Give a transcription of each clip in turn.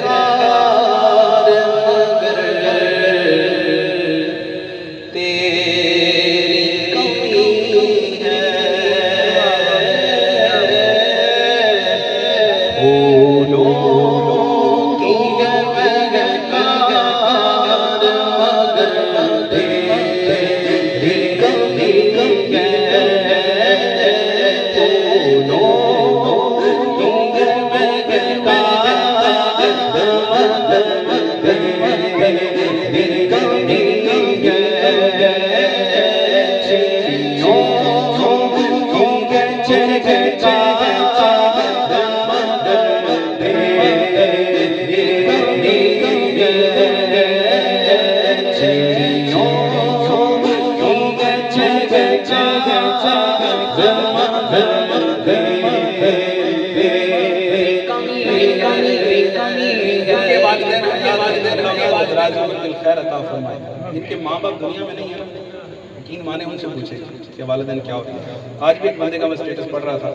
Car मगर तेरी कमी है। फूलों की है महकार मगर तेरी कमी है। जिनके माँ बाप दुनिया में नहीं है, यकीन माने उनसे पूछे कि वालिदैन क्या होते हैं। आज भी एक बंदे का मैं स्टेटस पढ़ रहा था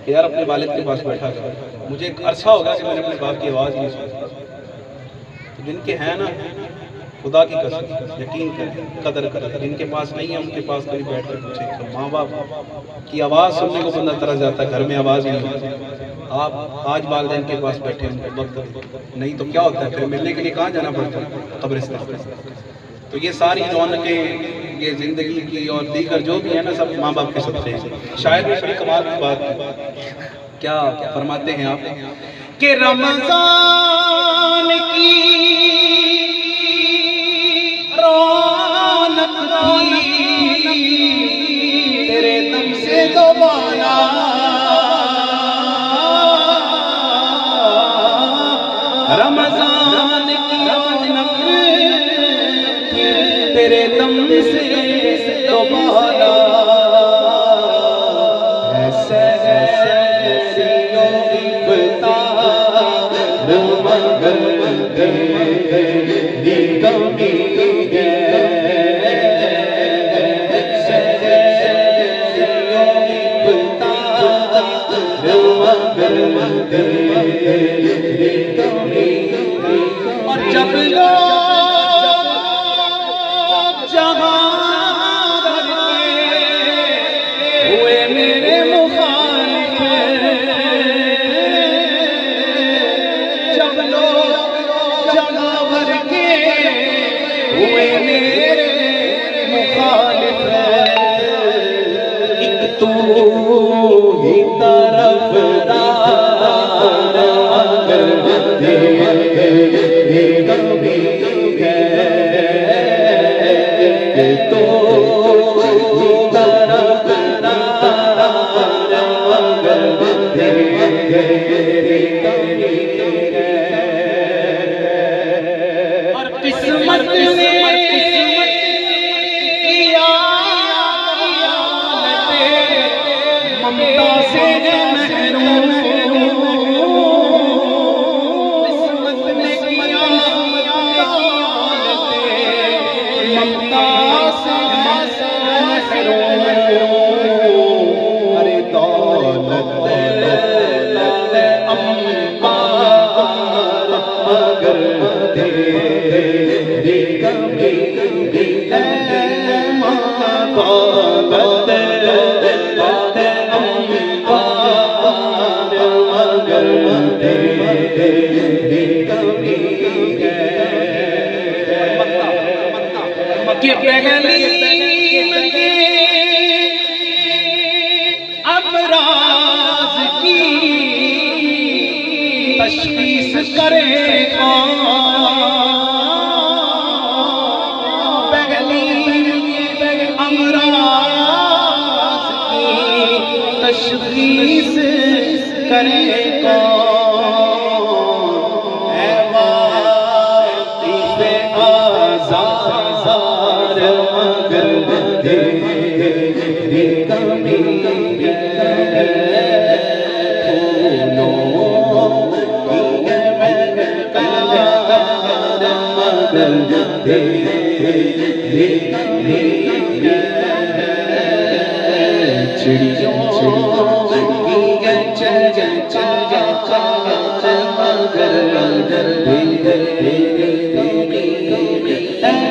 कि यार अपने वालिद के पास बैठा था, मुझे एक अरसा होगा कि मैंने अपने बाप की आवाज़ नहीं सुनी। तो जिनके हैं ना, खुदा की कसम यकीन करें, कदर करें। जिनके पास नहीं है उनके पास कभी बैठ कर पूछे। तो माँ बाप की आवाज़ सुनने को बंदा तरस जाता है, घर में आवाज़ ही नहीं होती। आप आज वालिदैन के पास बैठे उनको वक्त नहीं तो क्या होता है, फिर मिलने के लिए कहाँ जाना पड़ता है, कब्रिस्तान। तो ये सारी रौनकें, ये जिंदगी की और दीगर जो भी है ना, सब माँ बाप के सदक़े हैं। शायद भी बड़ी कमाल की बात क्या फरमाते हैं आप कि रमज़ान की रौनक थी तेरे दम से दोबारा। रमज़ान की रौनक तेरे दम से दोबारा। ऐसे इफ्तार मगर तेरी कमी है। इफ्तार मगर तेरी कमी। और जब तू ही तरफदार मगर तेरी कमी है। तू ही तरफदार मगर तेरी कमी है। और किस्मत ने ममता से महरूम, किस्मत ने किया ममता से महरूम। अरे दौलत अंबार मगर तेरी कमी है। दौलत कि पहली के अमराज की तशखीस करे कौन। पहली अमराज की तशखीस करे कौन। तेरी कमी है। फूलों की है महकार मगर तेरी कमी है। चिड़ियों की है चहचहाट अगर तेरे